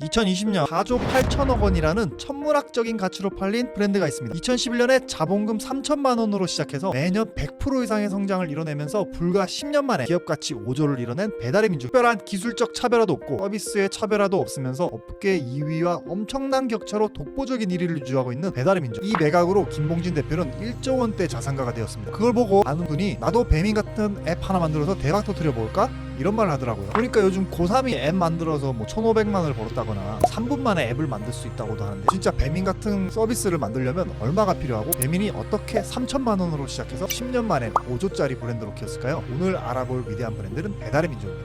2020년 4조 8천억 원이라는 천문학적인 가치로 팔린 브랜드가 있습니다. 2011년에 자본금 3천만 원으로 시작해서 매년 100% 이상의 성장을 이뤄내면서 불과 10년 만에 기업 가치 5조를 이뤄낸 배달의 민족. 특별한 기술적 차별화도 없고 서비스의 차별화도 없으면서 업계 2위와 엄청난 격차로 독보적인 1위를 유지하고 있는 배달의 민족. 이 매각으로 김봉진 대표는 1조 원대 자산가가 되었습니다. 그걸 보고 아는 분이 나도 배민 같은 앱 하나 만들어서 대박 터뜨려 볼까? 이런 말을 하더라고요. 그러니까 요즘 고3이 앱 만들어서 뭐 1,500만 원을 벌었다거나 3분 만에 앱을 만들 수 있다고도 하는데, 진짜 배민 같은 서비스를 만들려면 얼마가 필요하고 배민이 어떻게 3천만 원으로 시작해서 10년 만에 5조짜리 브랜드로 키웠을까요? 오늘 알아볼 위대한 브랜드는 배달의 민족입니다.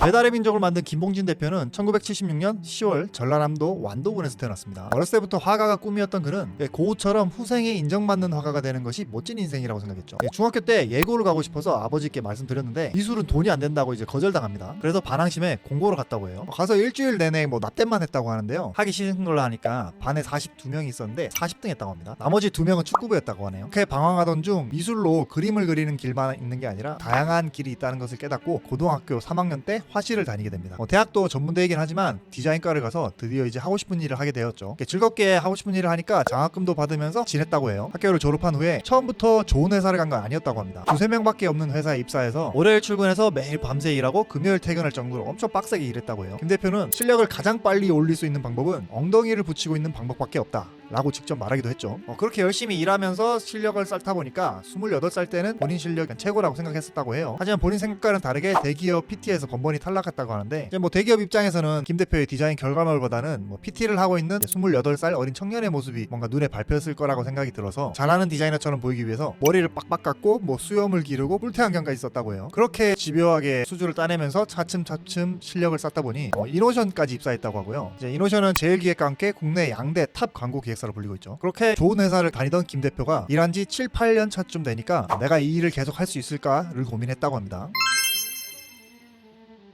배달의 민족을 만든 김봉진 대표는 1976년 10월 전라남도 완도군에서 태어났습니다. 어렸을 때부터 화가가 꿈이었던 그는 고우처럼 후생에 인정받는 화가가 되는 것이 멋진 인생이라고 생각했죠. 중학교 때 예고를 가고 싶어서 아버지께 말씀드렸는데 미술은 돈이 안 된다고 이제 거절당합니다. 그래서 반항심에 공고를 갔다고 해요. 가서 일주일 내내 뭐 납땜만 했다고 하는데요. 하기 싫은 걸로 하니까 반에 42명이 있었는데 40등 했다고 합니다. 나머지 2명은 축구부였다고 하네요. 그렇게 방황하던 중 미술로 그림을 그리는 길만 있는 게 아니라 다양한 길이 있다는 것을 깨닫고 고등학교 3학년 때 화실을 다니게 됩니다. 대학도 전문대이긴 하지만 디자인과를 가서 드디어 이제 하고 싶은 일을 하게 되었죠. 즐겁게 하고 싶은 일을 하니까 장학금도 받으면서 지냈다고 해요. 학교를 졸업한 후에 처음부터 좋은 회사를 간 건 아니었다고 합니다. 2~3명밖에 없는 회사에 입사해서 월요일 출근해서 매일 밤새 일하고 금요일 퇴근할 정도로 엄청 빡세게 일했다고 해요. 김 대표는 실력을 가장 빨리 올릴 수 있는 방법은 엉덩이를 붙이고 있는 방법밖에 없다 라고 직접 말하기도 했죠. 그렇게 열심히 일하면서 실력을 쌓다 보니까 28살 때는 본인 실력이 최고라고 생각했었다고 해요. 하지만 본인 생각과는 다르게 대기업 PT에서 번번이 탈락했다고 하는데, 이제 뭐 대기업 입장에서는 김 대표의 디자인 결과물보다는 뭐 PT를 하고 있는 28살 어린 청년의 모습이 뭔가 눈에 밟혔을 거라고 생각이 들어서 잘하는 디자이너처럼 보이기 위해서 머리를 빡빡 깎고 뭐 수염을 기르고 뿔테 안경까지 썼다고 해요. 그렇게 집요하게 수주를 따내면서 차츰차츰 실력을 쌓다 보니 이노션까지 입사했다고 하고요. 이제 이노션은 제일기획과 함께 국내 양대 탑 광고 기획사로 불리고 있죠. 그렇게 좋은 회사를 다니던 김 대표가 일한 지 7~8년 차쯤 되니까 내가 이 일을 계속 할 수 있을까를 고민했다고 합니다.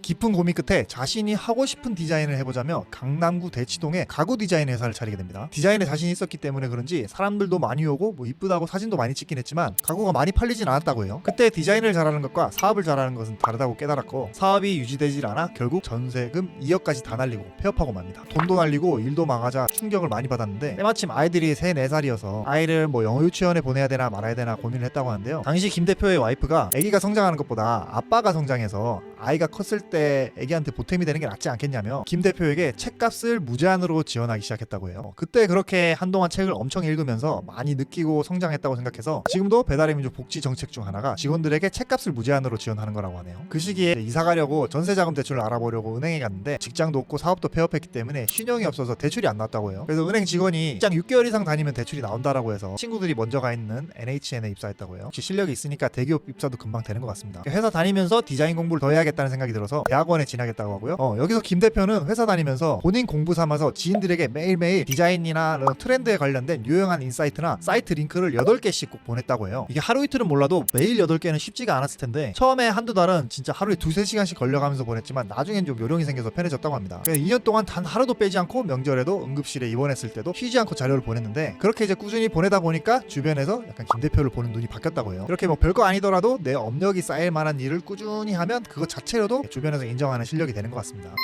깊은 고민 끝에 자신이 하고 싶은 디자인을 해보자며 강남구 대치동에 가구 디자인 회사를 차리게 됩니다. 디자인에 자신이 있었기 때문에 그런지 사람들도 많이 오고 뭐 이쁘다고 사진도 많이 찍긴 했지만 가구가 많이 팔리진 않았다고 해요. 그때 디자인을 잘하는 것과 사업을 잘하는 것은 다르다고 깨달았고, 사업이 유지되질 않아 결국 전세금 2억까지 다 날리고 폐업하고 맙니다. 돈도 날리고 일도 망하자 충격을 많이 받았는데, 때마침 아이들이 3~4살이어서 아이를 뭐 영어 유치원에 보내야 되나 말아야 되나 고민을 했다고 하는데요. 당시 김 대표의 와이프가 아기가 성장하는 것보다 아빠가 성장해서 아이가 컸을 때 애기한테 보탬이 되는 게 낫지 않겠냐며 김 대표에게 책값을 무제한으로 지원하기 시작했다고 해요. 그때 그렇게 한동안 책을 엄청 읽으면서 많이 느끼고 성장했다고 생각해서 지금도 배달의 민족 복지 정책 중 하나가 직원들에게 책값을 무제한으로 지원하는 거라고 하네요. 그 시기에 이사 가려고 전세자금 대출을 알아보려고 은행에 갔는데 직장도 없고 사업도 폐업했기 때문에 신용이 없어서 대출이 안 나왔다고 해요. 그래서 은행 직원이 직장 6개월 이상 다니면 대출이 나온다라고 해서 친구들이 먼저 가 있는 NHN에 입사했다고 해요. 혹시 실력이 있으니까 대기업 입사도 금방 되는 것 같습니다. 회사 다니면서 디자인 공부를 더 해야겠다는 생각이 들어서 대학원에 진학했다고 하고요. 여기서 김 대표는 회사 다니면서 본인 공부 삼아서 지인들에게 매일매일 디자인이나 트렌드에 관련된 유용한 인사이트나 사이트 링크를 8개씩 꼭 보냈다고 해요. 이게 하루 이틀은 몰라도 매일 8개는 쉽지가 않았을 텐데 처음에 한두 달은 진짜 하루에 2~3시간씩 걸려가면서 보냈지만 나중엔 좀 요령이 생겨서 편해졌다고 합니다. 그래서 2년 동안 단 하루도 빼지 않고 명절에도 응급실에 입원했을 때도 쉬지 않고 자료를 보냈는데, 그렇게 이제 꾸준히 보내다 보니까 주변에서 약간 김 대표를 보는 눈이 바뀌었다고 해요. 이렇게 뭐 별거 아니더라도 내 업력이 쌓일 만한 일을 꾸준히 하면 그것 자체로도 주변에서 인정하는 실력이 되는 것 같습니다.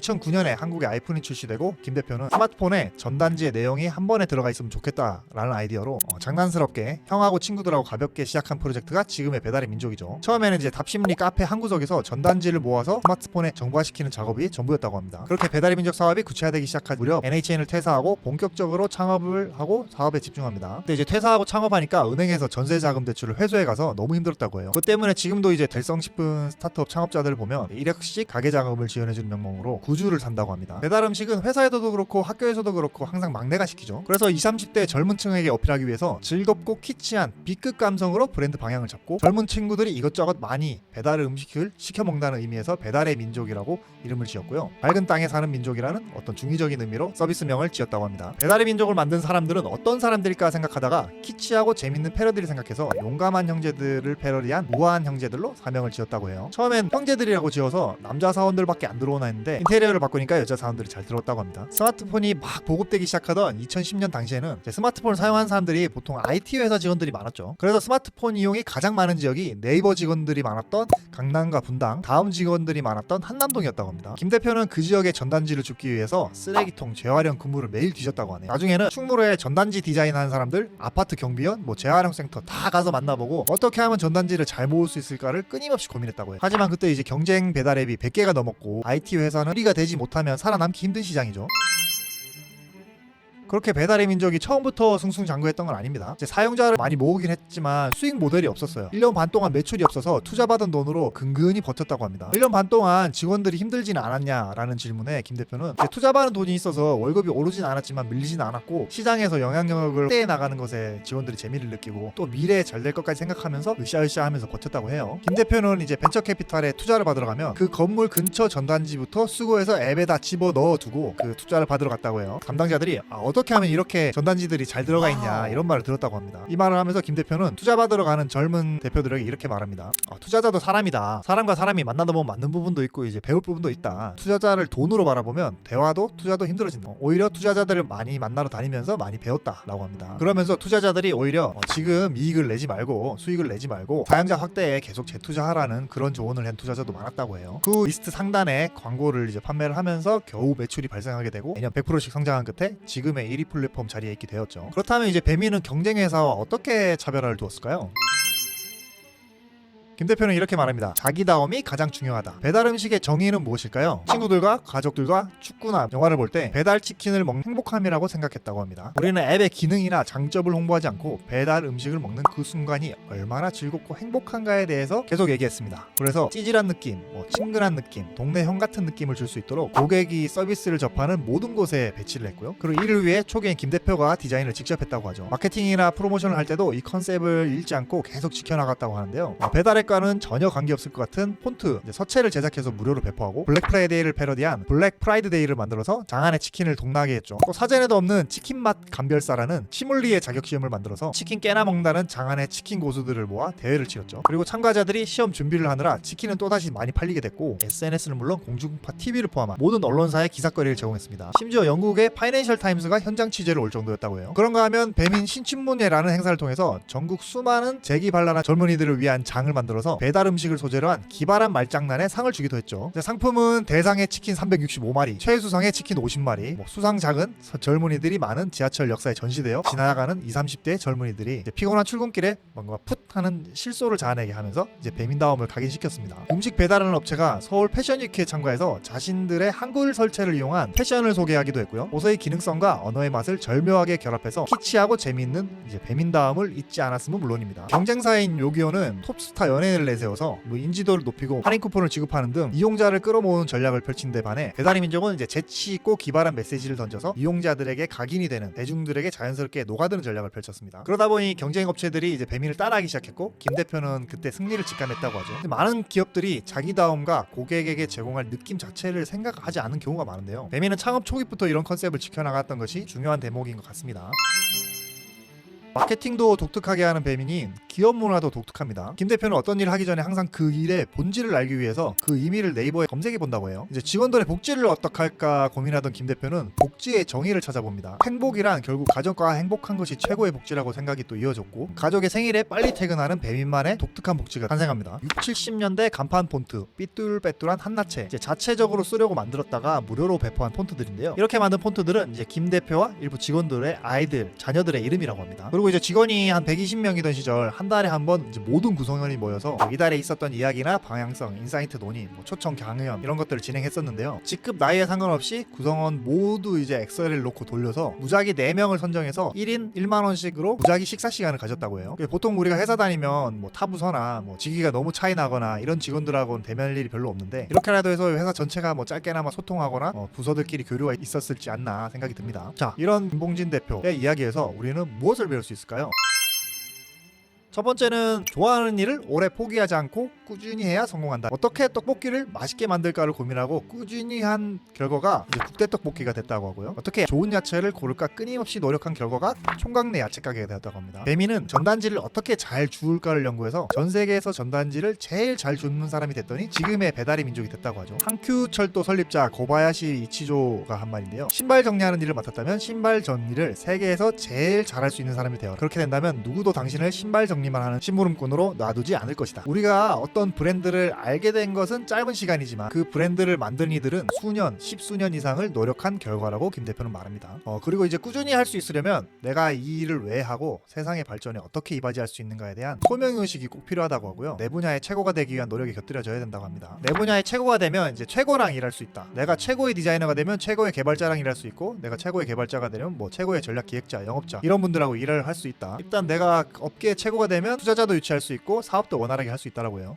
2009년에 한국에 아이폰이 출시되고 김 대표는 스마트폰에 전단지의 내용이 한 번에 들어가 있으면 좋겠다라는 아이디어로 장난스럽게 형하고 친구들하고 가볍게 시작한 프로젝트가 지금의 배달의 민족이죠. 처음에는 이제 답심리 카페 한 구석에서 전단지를 모아서 스마트폰에 정보화시키는 작업이 전부였다고 합니다. 그렇게 배달의 민족 사업이 구체화되기 시작한 무렵 NHN을 퇴사하고 본격적으로 창업을 하고 사업에 집중합니다. 근데 이제 퇴사하고 창업하니까 은행에서 전세자금 대출을 회수해 가서 너무 힘들었다고 해요. 그것 때문에 지금도 이제 될성 싶은 스타트업 창업자들을 보면 1억씩 가계자금을 지원해주는 명목으로 구주를 산다고 합니다. 배달음식은 회사에서도 그렇고 학교에서도 그렇고 항상 막내가 시키죠. 그래서 20~30대 젊은 층에게 어필하기 위해서 즐겁고 키치한 B급 감성으로 브랜드 방향을 잡고 젊은 친구들이 이것저것 많이 배달 음식을 시켜 먹는다는 의미에서 배달의 민족이라고 이름을 지었고요. 밝은 땅에 사는 민족이라는 어떤 중의적인 의미로 서비스명을 지었다고 합니다. 배달의 민족을 만든 사람들은 어떤 사람들일까 생각하다가 키치하고 재밌는 패러디를 생각해서 용감한 형제들을 패러디한 우아한 형제들로 사명을 지었다고 해요. 처음엔 형제들이라고 지어서 남자 사원들밖에 안 들어오나 했는데 인테리어 인테리어를 바꾸니까 여자 사람들이 잘 들었다고 합니다. 스마트폰이 막 보급되기 시작하던 2010년 당시에는 스마트폰을 사용하는 사람들이 보통 IT 회사 직원들이 많았죠. 그래서 스마트폰 이용이 가장 많은 지역이 네이버 직원들이 많았던 강남과 분당, 다음 직원들이 많았던 한남동이었다고 합니다. 김 대표는 그 지역의 전단지를 줍기 위해서 쓰레기통, 재활용 근무를 매일 뒤졌다고 하네요. 나중에는 충무로에 전단지 디자인하는 사람들, 아파트 경비원, 재활용 센터 다 가서 만나보고 어떻게 하면 전단지를 잘 모을 수 있을까를 끊임없이 고민했다고 해요. 하지만 그때 이제 경쟁 배달 앱이 100개가 넘었고 IT 회사는 1위가 되지 못하면 살아남기 힘든 시장이죠. 그렇게 배달의 민족이 처음부터 승승장구했던 건 아닙니다. 이제 사용자를 많이 모으긴 했지만 수익 모델이 없었어요. 1년 반 동안 매출이 없어서 투자받은 돈으로 근근히 버텼다고 합니다. 1년 반 동안 직원들이 힘들지는 않았냐라는 질문에 김 대표는 투자받은 돈이 있어서 월급이 오르진 않았지만 밀리진 않았고 시장에서 영향력을 확대해 나가는 것에 직원들이 재미를 느끼고 또 미래에 잘 될 것까지 생각하면서 으쌰으쌰 하면서 버텼다고 해요. 김 대표는 이제 벤처 캐피탈에 투자를 받으러 가면 그 건물 근처 전단지부터 수거해서 앱에다 집어 넣어두고 그 투자를 받으러 갔다고 해요. 담당자들이 어떻게 하면 이렇게 전단지들이 잘 들어가 있냐 이런 말을 들었다고 합니다. 이 말을 하면서 김 대표는 투자 받으러 가는 젊은 대표들에게 이렇게 말합니다. 투자자도 사람이다. 사람과 사람이 만나다 보면 맞는 부분도 있고 이제 배울 부분도 있다. 투자자를 돈으로 바라보면 대화도 투자도 힘들어진다. 오히려 투자자들을 많이 만나러 다니면서 많이 배웠다라고 합니다. 그러면서 투자자들이 오히려 지금 이익을 내지 말고 수익을 내지 말고 사용자 확대에 계속 재투자하라는 그런 조언을 한 투자자도 많았다고 해요. 그 리스트 상단에 광고를 이제 판매를 하면서 겨우 매출이 발생하게 되고 매년 100%씩 성장한 끝에 지금의 1위 플랫폼 자리에 있게 되었죠. 그렇다면 이제 배민은 경쟁 회사와 어떻게 차별화를 두었을까요? 김 대표는 이렇게 말합니다. 자기다움이 가장 중요하다. 배달 음식의 정의는 무엇일까요? 친구들과 가족들과 축구나 영화를 볼 때 배달 치킨을 먹는 행복함이라고 생각했다고 합니다. 우리는 앱의 기능이나 장점을 홍보하지 않고 배달 음식을 먹는 그 순간이 얼마나 즐겁고 행복한가에 대해서 계속 얘기했습니다. 그래서 찌질한 느낌, 친근한 느낌, 동네 형 같은 느낌을 줄 수 있도록 고객이 서비스를 접하는 모든 곳에 배치를 했고요. 그리고 이를 위해 초기엔 김 대표가 디자인을 직접 했다고 하죠. 마케팅이나 프로모션을 할 때도 이 컨셉을 잃지 않고 계속 지켜나갔다고 하는데요. 배달앱 과는 전혀 관계없을 것 같은 폰트, 서체를 제작해서 무료로 배포하고 블랙 프라이데이를 패러디한 블랙 프라이드 데이를 만들어서 장안의 치킨을 동나게 했죠. 또 사전에도 없는 치킨 맛 감별사라는 시뮬리에 자격시험을 만들어서 치킨 깨나 먹는다는 장안의 치킨 고수들을 모아 대회를 치렀죠. 그리고 참가자들이 시험 준비를 하느라 치킨은 또다시 많이 팔리게 됐고 SNS는 물론 공중파 TV를 포함한 모든 언론사에 기사거리를 제공했습니다. 심지어 영국의 파이낸셜 타임스가 현장 취재를 올 정도였다고 해요. 그런가 하면 배민 신춘문예라는 행사를 통해서 전국 수많은 재기발랄한 젊은이들을 위한 장을 만들어서 배달 음식을 소재로 한 기발한 말장난에 상을 주기도 했죠. 상품은 대상의 치킨 365마리, 최수상의 치킨 50마리, 수상작은 젊은이들이 많은 지하철 역사에 전시되어 지나가는 20, 30대 젊은이들이 피곤한 출근길에 뭔가 풋 하는 실소를 자아내게 하면서 배민다움을 각인시켰습니다. 음식 배달하는 업체가 서울 패션위크에 참가해서 자신들의 한글 설체를 이용한 패션을 소개하기도 했고요. 옷의 기능성과 언어의 맛을 절묘하게 결합해서 키치하고 재미있는 배민다움을 잊지 않았으면 물론입니다. 경쟁사인 요기요는 톱스타 연예인을 내세워서 인지도를 높이고 할인 쿠폰을 지급하는 등 이용자를 끌어모으는 전략을 펼친 데 반해 배달의 민족은 재치 있고 기발한 메시지를 던져서 이용자들에게 각인이 되는 대중들에게 자연스럽게 녹아드는 전략을 펼쳤습니다. 그러다 보니 경쟁 업체들이 배민을 따라하기 시작했고 김 대표는 그때 승리를 직감했다고 하죠. 많은 기업들이 자기다움과 고객에게 제공할 느낌 자체를 생각하지 않은 경우가 많은데요. 배민은 창업 초기부터 이런 컨셉을 지켜나갔던 것이 중요한 대목인 것 같습니다. 마케팅도 독특하게 하는 배민이 기업 문화도 독특합니다. 김 대표는 어떤 일을 하기 전에 항상 그 일의 본질을 알기 위해서 그 의미를 네이버에 검색해 본다고 해요. 직원들의 복지를 어떻게 할까 고민하던 김 대표는 복지의 정의를 찾아봅니다. 행복이란 결국 가정과 행복한 것이 최고의 복지라고 생각이 또 이어졌고 가족의 생일에 빨리 퇴근하는 배민만의 독특한 복지가 탄생합니다. 60, 70년대 간판 폰트, 삐뚤빼뚤한 한나체 자체적으로 쓰려고 만들었다가 무료로 배포한 폰트들인데요. 이렇게 만든 폰트들은 김 대표와 일부 직원들의 아이들, 자녀들의 이름이라고 합니다. 그리고 직원이 한 120명이던 시절 한 달에 한 번 모든 구성원이 모여서 이달에 있었던 이야기나 방향성, 인사이트 논의, 초청 강연 이런 것들을 진행했었는데요. 직급 나이에 상관없이 구성원 모두 엑셀을 놓고 돌려서 무작위 4명을 선정해서 1인 1만원씩으로 무작위 식사 시간을 가졌다고 해요. 보통 우리가 회사 다니면 타부서나 직위가 너무 차이 나거나 이런 직원들하고는 대면할 일이 별로 없는데 이렇게라도 해서 회사 전체가 짧게나마 소통하거나 부서들끼리 교류가 있었을지 않나 생각이 듭니다. 자, 이런 김봉진 대표의 이야기에서 우리는 무엇을 배울 수 있을까요? 첫 번째는 좋아하는 일을 오래 포기하지 않고 꾸준히 해야 성공한다. 어떻게 떡볶이를 맛있게 만들까를 고민하고 꾸준히 한 결과가 이제 국대 떡볶이가 됐다고 하고요. 어떻게 좋은 야채를 고를까 끊임없이 노력한 결과가 총각내 야채 가게가 되었다고 합니다. 배민은 전단지를 어떻게 잘 주울까를 연구해서 전 세계에서 전단지를 제일 잘 줍는 사람이 됐더니 지금의 배달의 민족이 됐다고 하죠. 한큐 철도 설립자 고바야시 이치조가 한 말인데요. 신발 정리하는 일을 맡았다면 신발 정리를 세계에서 제일 잘할 수 있는 사람이 되어라. 그렇게 된다면 누구도 당신을 신발 정리만 하는 심부름꾼으로 놔두지 않을 것이다. 우리가 어떤 브랜드를 알게 된 것은 짧은 시간이지만 그 브랜드를 만든 이들은 수년, 십수년 이상을 노력한 결과라고 김 대표는 말합니다. 그리고 이제 꾸준히 할 수 있으려면 내가 이 일을 왜 하고 세상의 발전에 어떻게 이바지할 수 있는가에 대한 소명의식이 꼭 필요하다고 하고요. 내 분야의 최고가 되기 위한 노력이 곁들여져야 된다고 합니다. 내 분야의 최고가 되면 이제 최고랑 일할 수 있다. 내가 최고의 디자이너가 되면 최고의 개발자랑 일할 수 있고, 내가 최고의 개발자가 되면 뭐 최고의 전략 기획자, 영업자 이런 분들하고 일을 할 수 있다. 일단 내가 업계의 최고가 되면 투자자도 유치할 수 있고 사업도 원활하게 할 수 있다라고 해요.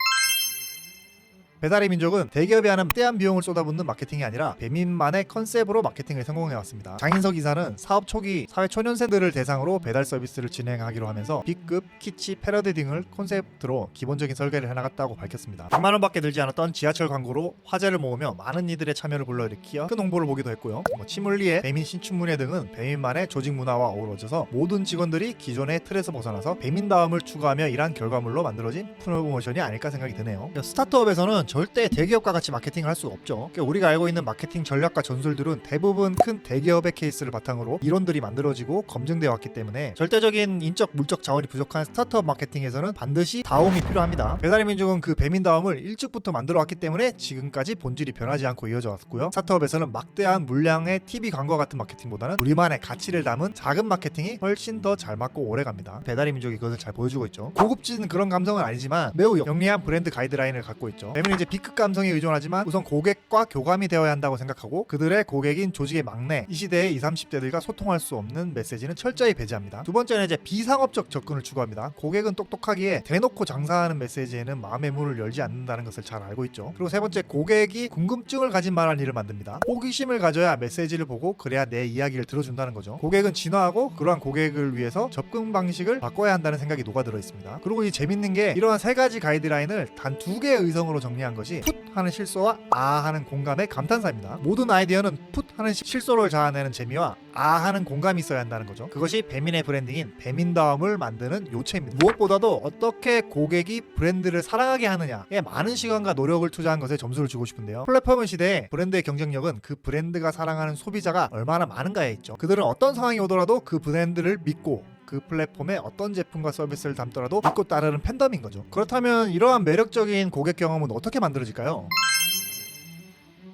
배달의 민족은 대기업이 하는 막대한 비용을 쏟아붓는 마케팅이 아니라 배민만의 컨셉으로 마케팅을 성공해왔습니다. 장인석 이사는 사업 초기 사회 초년생들을 대상으로 배달 서비스를 진행하기로 하면서 B급, 키치, 패러디 등을 콘셉트로 기본적인 설계를 해나갔다고 밝혔습니다. 100만 원밖에 들지 않았던 지하철 광고로 화제를 모으며 많은 이들의 참여를 불러일으켜 큰 홍보를 보기도 했고요. 치물리에 배민 신춘문예 등은 배민만의 조직 문화와 어우러져서 모든 직원들이 기존의 틀에서 벗어나서 배민다움을 추구하며 일한 결과물로 만들어진 프로모션이 아닐까 생각이 드네요. 스타트업에서는 절대 대기업과 같이 마케팅을 할 수가 없죠. 그러니까 우리가 알고 있는 마케팅 전략과 전술들은 대부분 큰 대기업의 케이스를 바탕으로 이론들이 만들어지고 검증되어 왔기 때문에 절대적인 인적 물적 자원이 부족한 스타트업 마케팅에서는 반드시 다움이 필요합니다. 배달의 민족은 그 배민다움을 일찍부터 만들어 왔기 때문에 지금까지 본질이 변하지 않고 이어져 왔고요. 스타트업에서는 막대한 물량의 TV 광고 같은 마케팅보다는 우리만의 가치를 담은 작은 마케팅이 훨씬 더 잘 맞고 오래갑니다. 배달의 민족이 그것을 잘 보여주고 있죠. 고급진 그런 감성은 아니지만 매우 영리한 브랜드 가이드라인을 갖고 있죠. 배민은 이제 B급 감성에 의존하지만 우선 고객과 교감이 되어야 한다고 생각하고, 그들의 고객인 조직의 막내 이 시대의 20, 30대들과 소통할 수 없는 메시지는 철저히 배제합니다. 두 번째는 이제 비상업적 접근을 추구합니다. 고객은 똑똑하기에 대놓고 장사하는 메시지에는 마음의 문을 열지 않는다는 것을 잘 알고 있죠. 그리고 세 번째, 고객이 궁금증을 가진 말할 일을 만듭니다. 호기심을 가져야 메시지를 보고 그래야 내 이야기를 들어준다는 거죠. 고객은 진화하고 그러한 고객을 위해서 접근 방식을 바꿔야 한다는 생각이 녹아들어 있습니다. 그리고 이 재밌는 게 이러한 세 가지 가이드라인을 단 두 개의 의성으로 정리한 것이 풋 하는 실소와 아 하는 공감의 감탄사입니다. 모든 아이디어는 풋 하는 실소를 자아내는 재미와 아 하는 공감이 있어야 한다는 거죠. 그것이 배민의 브랜딩인 배민다움을 만드는 요체입니다. 무엇보다도 어떻게 고객이 브랜드를 사랑하게 하느냐에 많은 시간과 노력을 투자한 것에 점수를 주고 싶은데요. 플랫폼 시대에 브랜드의 경쟁력은 그 브랜드가 사랑하는 소비자가 얼마나 많은가에 있죠. 그들은 어떤 상황이 오더라도 그 브랜드를 믿고 그 플랫폼에 어떤 제품과 서비스를 담더라도 믿고 따르는 팬덤인 거죠. 그렇다면 이러한 매력적인 고객 경험은 어떻게 만들어질까요?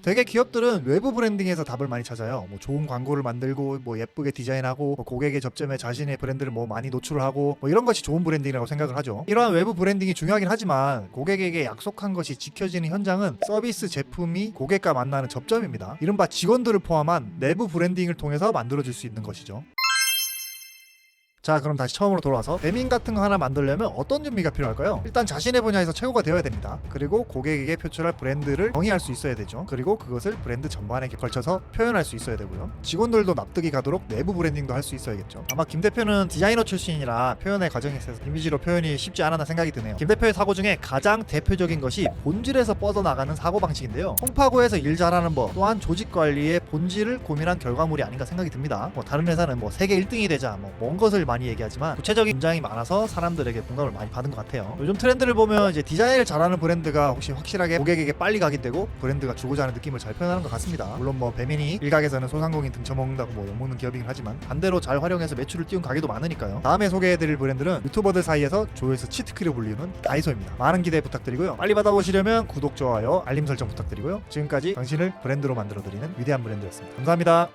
되게 기업들은 외부 브랜딩에서 답을 많이 찾아요. 뭐 좋은 광고를 만들고 뭐 예쁘게 디자인하고 뭐 고객의 접점에 자신의 브랜드를 뭐 많이 노출을 하고 뭐 이런 것이 좋은 브랜딩이라고 생각을 하죠. 이러한 외부 브랜딩이 중요하긴 하지만 고객에게 약속한 것이 지켜지는 현장은 서비스 제품이 고객과 만나는 접점입니다. 이른바 직원들을 포함한 내부 브랜딩을 통해서 만들어질 수 있는 것이죠. 자, 그럼 다시 처음으로 돌아와서 배민 같은 거 하나 만들려면 어떤 준비가 필요할까요? 일단 자신의 분야에서 최고가 되어야 됩니다. 그리고 고객에게 표출할 브랜드를 정의할 수 있어야 되죠. 그리고 그것을 브랜드 전반에 걸쳐서 표현할 수 있어야 되고요. 직원들도 납득이 가도록 내부 브랜딩도 할 수 있어야겠죠. 아마 김 대표는 디자이너 출신이라 표현의 과정에 있어서 이미지로 표현이 쉽지 않았나 생각이 드네요. 김 대표의 사고 중에 가장 대표적인 것이 본질에서 뻗어나가는 사고방식인데요. 송파구에서 일 잘하는 법 또한 조직 관리의 본질을 고민한 결과물이 아닌가 생각이 듭니다. 뭐 다른 회사는 뭐 세계 1등이 되자 뭐 먼 것을 많이 얘기하지만 구체적인 문장이 많아서 사람들에게 공감을 많이 받은 것 같아요. 요즘 트렌드를 보면 이제 디자인을 잘하는 브랜드가 혹시 확실하게 고객에게 빨리 각인되고 브랜드가 주고자 하는 느낌을 잘 표현하는 것 같습니다. 물론 뭐 배민이 일각에서는 소상공인 등쳐먹는다고 뭐 욕먹는 기업이긴 하지만 반대로 잘 활용해서 매출을 띄운 가게도 많으니까요. 다음에 소개해드릴 브랜드는 유튜버들 사이에서 조회수 치트키로 불리는 다이소입니다. 많은 기대 부탁드리고요. 빨리 받아보시려면 구독, 좋아요, 알림 설정 부탁드리고요. 지금까지 당신을 브랜드로 만들어드리는 위대한 브랜드였습니다. 감사합니다.